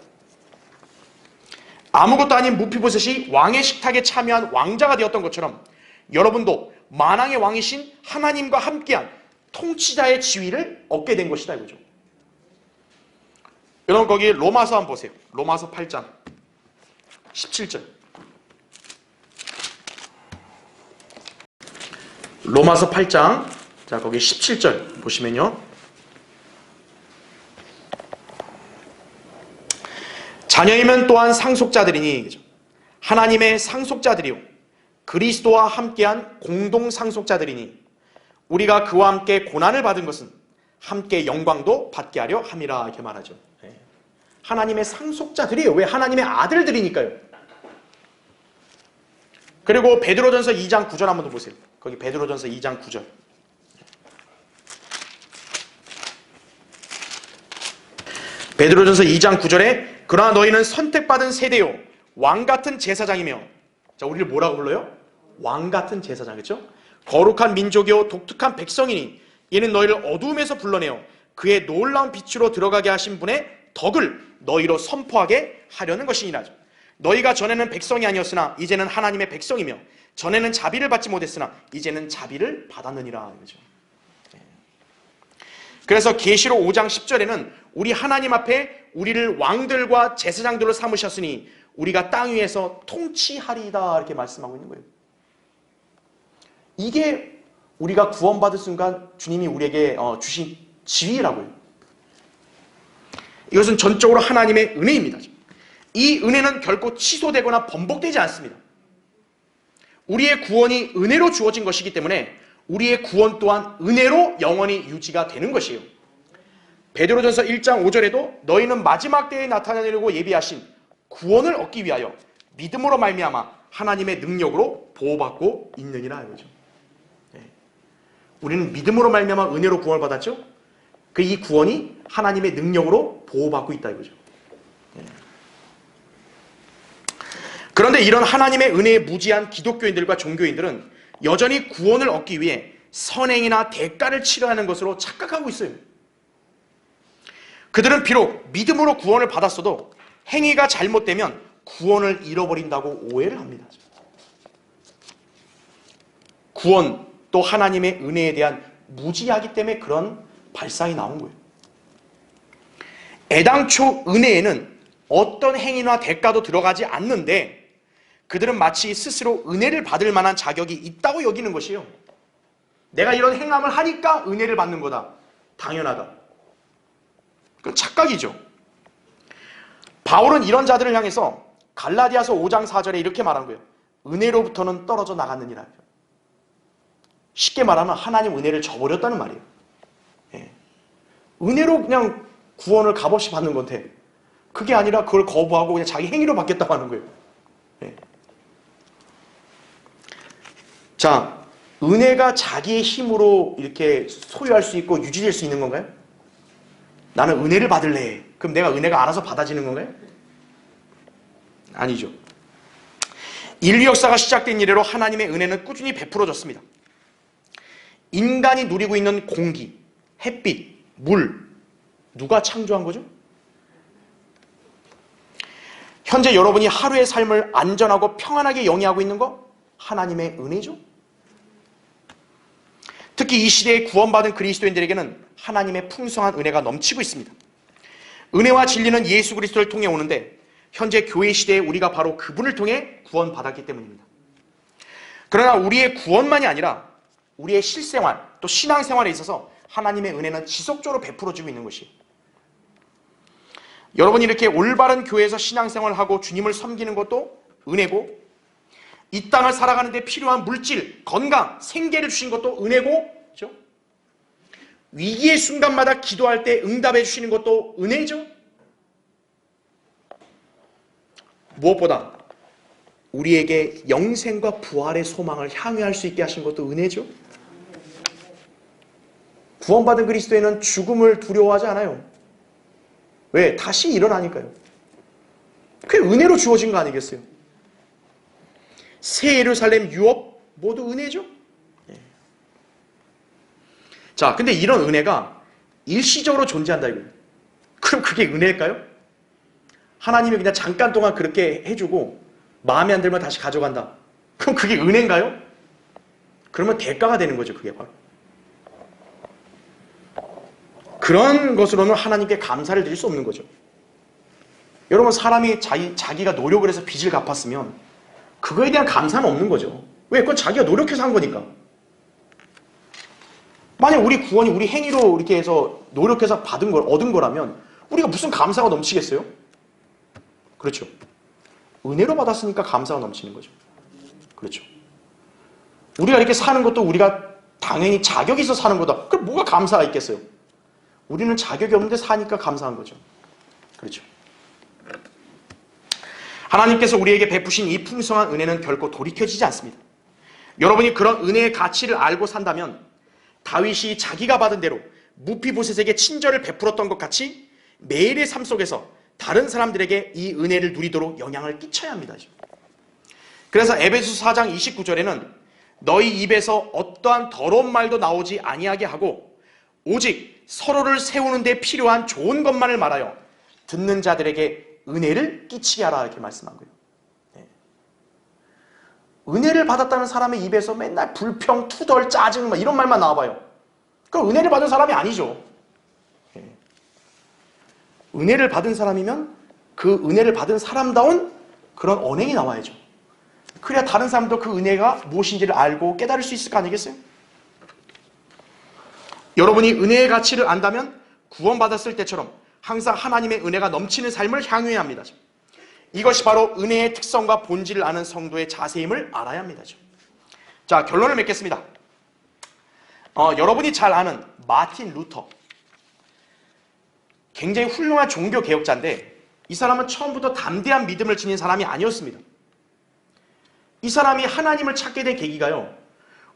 아무것도 아닌 무피보셋이 왕의 식탁에 참여한 왕자가 되었던 것처럼 여러분도 만왕의 왕이신 하나님과 함께한 통치자의 지위를 얻게 된 것이다 이거죠. 여러분 거기 로마서 한번 보세요. 로마서 8장 17절. 로마서 8장, 자 거기 17절 보시면요, 자녀이면 또한 상속자들이니, 하나님의 상속자들이요 그리스도와 함께한 공동 상속자들이니 우리가 그와 함께 고난을 받은 것은 함께 영광도 받게 하려 함이라 이렇게 말하죠. 하나님의 상속자들이에요. 왜? 하나님의 아들들이니까요. 그리고 베드로전서 2장 9절 한번 더 보세요. 거기 베드로전서 2장 9절. 베드로전서 2장 9절에 그러나 너희는 선택받은 세대요 왕같은 제사장이며, 자 우리를 뭐라고 불러요? 왕같은 제사장이죠. 거룩한 민족이요 독특한 백성이니 이는 너희를 어두움에서 불러내어 그의 놀라운 빛으로 들어가게 하신 분의 덕을 너희로 선포하게 하려는 것이니라. 너희가 전에는 백성이 아니었으나 이제는 하나님의 백성이며 전에는 자비를 받지 못했으나 이제는 자비를 받았느니라. 그래서 계시록 5장 10절에는 우리 하나님 앞에 우리를 왕들과 제사장들로 삼으셨으니 우리가 땅 위에서 통치하리다 이렇게 말씀하고 있는 거예요. 이게 우리가 구원받을 순간 주님이 우리에게 주신 지위라고요. 이것은 전적으로 하나님의 은혜입니다. 이 은혜는 결코 취소되거나 번복되지 않습니다. 우리의 구원이 은혜로 주어진 것이기 때문에 우리의 구원 또한 은혜로 영원히 유지가 되는 것이에요. 베드로전서 1장 5절에도 너희는 마지막 때에 나타나려고 예비하신 구원을 얻기 위하여 믿음으로 말미암아 하나님의 능력으로 보호받고 있느니라 이거죠. 우리는 믿음으로 말미암아 은혜로 구원을 받았죠. 그 이 구원이 하나님의 능력으로 보호받고 있다 이거죠. 그런데 이런 하나님의 은혜에 무지한 기독교인들과 종교인들은 여전히 구원을 얻기 위해 선행이나 대가를 치러야 하는 것으로 착각하고 있어요. 그들은 비록 믿음으로 구원을 받았어도 행위가 잘못되면 구원을 잃어버린다고 오해를 합니다. 구원 또 하나님의 은혜에 대한 무지하기 때문에 그런 발상이 나온 거예요. 애당초 은혜에는 어떤 행위나 대가도 들어가지 않는데 그들은 마치 스스로 은혜를 받을 만한 자격이 있다고 여기는 것이에요. 내가 이런 행함을 하니까 은혜를 받는 거다. 당연하다. 그건 착각이죠. 바울은 이런 자들을 향해서 갈라디아서 5장 4절에 이렇게 말한 거예요. 은혜로부터는 떨어져 나갔느니라. 쉽게 말하면 하나님 은혜를 저버렸다는 말이에요. 은혜로 그냥 구원을 값없이 받는 건데 그게 아니라 그걸 거부하고 그냥 자기 행위로 받겠다고 하는 거예요. 자, 은혜가 자기의 힘으로 이렇게 소유할 수 있고 유지될 수 있는 건가요? 나는 은혜를 받을래. 그럼 내가 은혜가 알아서 받아지는 건가요? 아니죠. 인류 역사가 시작된 이래로 하나님의 은혜는 꾸준히 베풀어졌습니다. 인간이 누리고 있는 공기, 햇빛, 물, 누가 창조한 거죠? 현재 여러분이 하루의 삶을 안전하고 평안하게 영위하고 있는 거 하나님의 은혜죠. 특히 이 시대에 구원받은 그리스도인들에게는 하나님의 풍성한 은혜가 넘치고 있습니다. 은혜와 진리는 예수 그리스도를 통해 오는데 현재 교회 시대에 우리가 바로 그분을 통해 구원받았기 때문입니다. 그러나 우리의 구원만이 아니라 우리의 실생활 또 신앙생활에 있어서 하나님의 은혜는 지속적으로 베풀어지고 있는 것이에요. 여러분이 이렇게 올바른 교회에서 신앙생활을 하고 주님을 섬기는 것도 은혜고, 이 땅을 살아가는 데 필요한 물질, 건강, 생계를 주신 것도 은혜고, 그렇죠? 위기의 순간마다 기도할 때 응답해 주시는 것도 은혜죠. 무엇보다 우리에게 영생과 부활의 소망을 향유할 수 있게 하신 것도 은혜죠. 구원받은 그리스도인은 죽음을 두려워하지 않아요. 왜? 다시 일어나니까요. 그게 은혜로 주어진 거 아니겠어요? 새 예루살렘 유업 모두 은혜죠. 자, 근데 이런 은혜가 일시적으로 존재한다 이거예요. 그럼 그게 은혜일까요? 하나님이 그냥 잠깐 동안 그렇게 해주고 마음에 안 들면 다시 가져간다. 그럼 그게 은혜인가요? 그러면 대가가 되는 거죠, 그게 바로. 그런 것으로는 하나님께 감사를 드릴 수 없는 거죠. 여러분, 사람이 자기가 노력을 해서 빚을 갚았으면 그거에 대한 감사는 없는 거죠. 왜? 그건 자기가 노력해서 한 거니까. 만약 우리 구원이 우리 행위로 이렇게 해서 노력해서 얻은 거라면 우리가 무슨 감사가 넘치겠어요? 그렇죠. 은혜로 받았으니까 감사가 넘치는 거죠. 그렇죠. 우리가 이렇게 사는 것도 우리가 당연히 자격이 있어서 사는 거다. 그럼 뭐가 감사가 있겠어요? 우리는 자격이 없는데 사니까 감사한 거죠. 그렇죠. 하나님께서 우리에게 베푸신 이 풍성한 은혜는 결코 돌이켜지지 않습니다. 여러분이 그런 은혜의 가치를 알고 산다면 다윗이 자기가 받은 대로 무피보셋에게 친절을 베풀었던 것 같이 매일의 삶 속에서 다른 사람들에게 이 은혜를 누리도록 영향을 끼쳐야 합니다. 그래서 에베소서 4장 29절에는 너희 입에서 어떠한 더러운 말도 나오지 아니하게 하고 오직 서로를 세우는 데 필요한 좋은 것만을 말하여 듣는 자들에게 은혜를 끼치게 하라 이렇게 말씀한 거예요. 네. 은혜를 받았다는 사람의 입에서 맨날 불평, 투덜, 짜증 이런 말만 나와봐요. 그럼 은혜를 받은 사람이 아니죠. 네. 은혜를 받은 사람이면 그 은혜를 받은 사람다운 그런 언행이 나와야죠. 그래야 다른 사람도 그 은혜가 무엇인지를 알고 깨달을 수 있을 거 아니겠어요? 여러분이 은혜의 가치를 안다면 구원받았을 때처럼 항상 하나님의 은혜가 넘치는 삶을 향유해야 합니다. 이것이 바로 은혜의 특성과 본질을 아는 성도의 자세임을 알아야 합니다. 자, 결론을 맺겠습니다. 여러분이 잘 아는 마틴 루터, 굉장히 훌륭한 종교개혁자인데 이 사람은 처음부터 담대한 믿음을 지닌 사람이 아니었습니다. 이 사람이 하나님을 찾게 된 계기가요,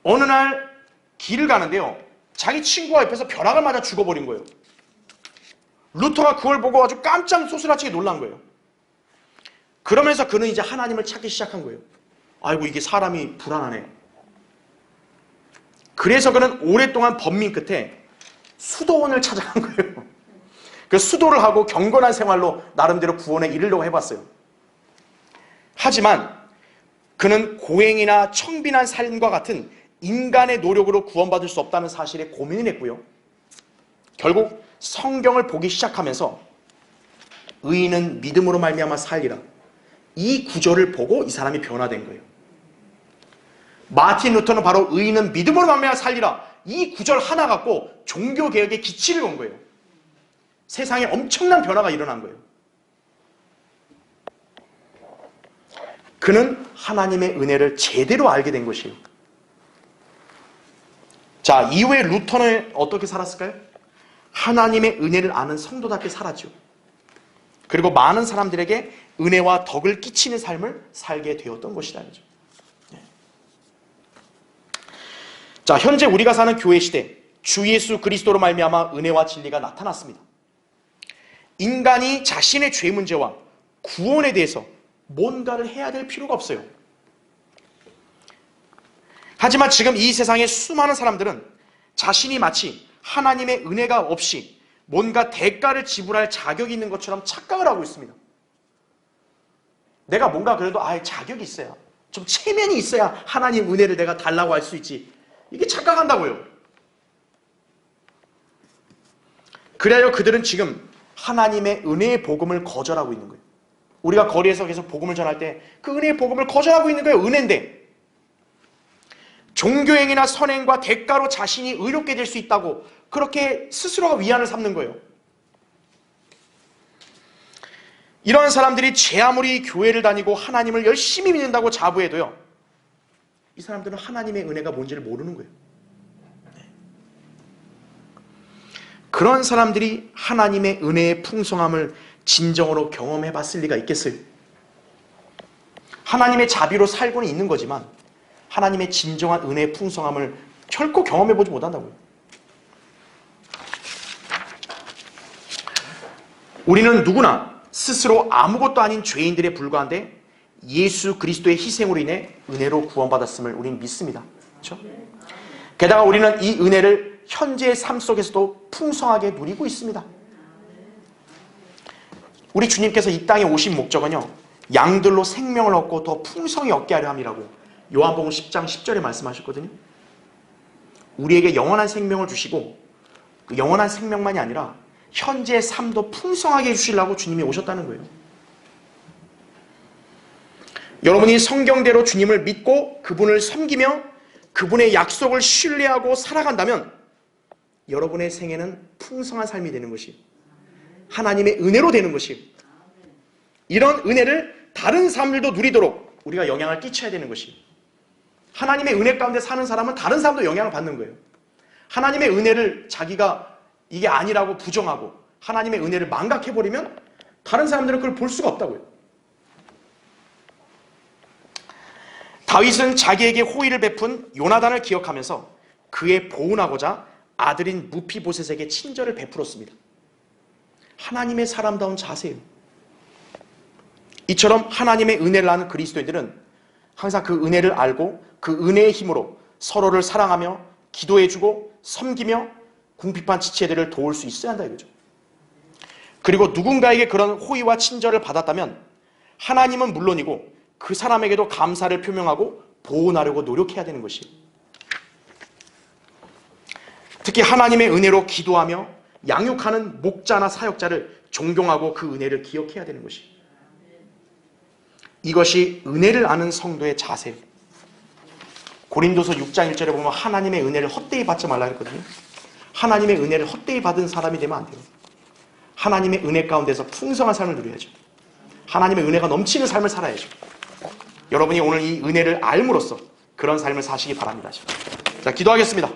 어느 날 길을 가는데요, 자기 친구가 옆에서 벼락을 맞아 죽어버린 거예요. 루터가 그걸 보고 아주 깜짝 소스라치게 놀란 거예요. 그러면서 그는 이제 하나님을 찾기 시작한 거예요. 아이고, 이게 사람이 불안하네. 그래서 그는 오랫동안 번민 끝에 수도원을 찾아간 거예요. 그 수도를 하고 경건한 생활로 나름대로 구원에 이르려고 해봤어요. 하지만 그는 고행이나 청빈한 삶과 같은 인간의 노력으로 구원받을 수 없다는 사실에 고민을 했고요. 결국 성경을 보기 시작하면서 의인은 믿음으로 말미암아 살리라, 이 구절을 보고 이 사람이 변화된 거예요. 마틴 루터는 바로 의인은 믿음으로 말미암아 살리라, 이 구절 하나 갖고 종교개혁의 기치를 건 거예요. 세상에 엄청난 변화가 일어난 거예요. 그는 하나님의 은혜를 제대로 알게 된 것이에요. 자, 이후에 루터는 어떻게 살았을까요? 하나님의 은혜를 아는 성도답게 살았죠. 그리고 많은 사람들에게 은혜와 덕을 끼치는 삶을 살게 되었던 것이다. 네. 자, 현재 우리가 사는 교회 시대, 주 예수 그리스도로 말미암아 은혜와 진리가 나타났습니다. 인간이 자신의 죄 문제와 구원에 대해서 뭔가를 해야 될 필요가 없어요. 하지만 지금 이 세상의 수많은 사람들은 자신이 마치 하나님의 은혜가 없이 뭔가 대가를 지불할 자격이 있는 것처럼 착각을 하고 있습니다. 내가 뭔가 그래도 자격이 있어야, 좀 체면이 있어야 하나님 은혜를 내가 달라고 할 수 있지. 이게 착각한다고요. 그래야 그들은 지금 하나님의 은혜의 복음을 거절하고 있는 거예요. 우리가 거리에서 계속 복음을 전할 때 그 은혜의 복음을 거절하고 있는 거예요. 은혜인데 종교행위나 선행과 대가로 자신이 의롭게 될 수 있다고 그렇게 스스로가 위안을 삼는 거예요. 이런 사람들이 제 아무리 교회를 다니고 하나님을 열심히 믿는다고 자부해도요, 이 사람들은 하나님의 은혜가 뭔지를 모르는 거예요. 그런 사람들이 하나님의 은혜의 풍성함을 진정으로 경험해 봤을 리가 있겠어요? 하나님의 자비로 살고는 있는 거지만 하나님의 진정한 은혜의 풍성함을 결코 경험해 보지 못한다고요. 우리는 누구나 스스로 아무것도 아닌 죄인들에 불과한데 예수 그리스도의 희생으로 인해 은혜로 구원받았음을 우리는 믿습니다. 그렇죠? 게다가 우리는 이 은혜를 현재의 삶 속에서도 풍성하게 누리고 있습니다. 우리 주님께서 이 땅에 오신 목적은요, 양들로 생명을 얻고 더 풍성히 얻게 하려 함이라고 요한복음 10장 10절에 말씀하셨거든요. 우리에게 영원한 생명을 주시고 그 영원한 생명만이 아니라 현재의 삶도 풍성하게 해주시려고 주님이 오셨다는 거예요. 여러분이 성경대로 주님을 믿고 그분을 섬기며 그분의 약속을 신뢰하고 살아간다면 여러분의 생애는 풍성한 삶이 되는 것이, 하나님의 은혜로 되는 것이, 이런 은혜를 다른 사람들도 누리도록 우리가 영향을 끼쳐야 되는 것이, 하나님의 은혜 가운데 사는 사람은 다른 사람도 영향을 받는 거예요. 하나님의 은혜를 자기가 이게 아니라고 부정하고 하나님의 은혜를 망각해버리면 다른 사람들은 그걸 볼 수가 없다고요. 다윗은 자기에게 호의를 베푼 요나단을 기억하면서 그의 보훈하고자 아들인 무피보셋에게 친절을 베풀었습니다. 하나님의 사람다운 자세예요. 이처럼 하나님의 은혜를 아는 그리스도인들은 항상 그 은혜를 알고 그 은혜의 힘으로 서로를 사랑하며 기도해주고 섬기며 궁핍한 지체들을 도울 수 있어야 한다 이거죠. 그리고 누군가에게 그런 호의와 친절을 받았다면 하나님은 물론이고 그 사람에게도 감사를 표명하고 보호하려고 노력해야 되는 것이에요. 특히 하나님의 은혜로 기도하며 양육하는 목자나 사역자를 존경하고 그 은혜를 기억해야 되는 것이에요. 이것이 은혜를 아는 성도의 자세예요. 고린도서 6장 1절에 보면 하나님의 은혜를 헛되이 받지 말라 했거든요. 하나님의 은혜를 헛되이 받은 사람이 되면 안 돼요. 하나님의 은혜 가운데서 풍성한 삶을 누려야죠. 하나님의 은혜가 넘치는 삶을 살아야죠. 여러분이 오늘 이 은혜를 알므로써 그런 삶을 사시기 바랍니다. 자, 기도하겠습니다.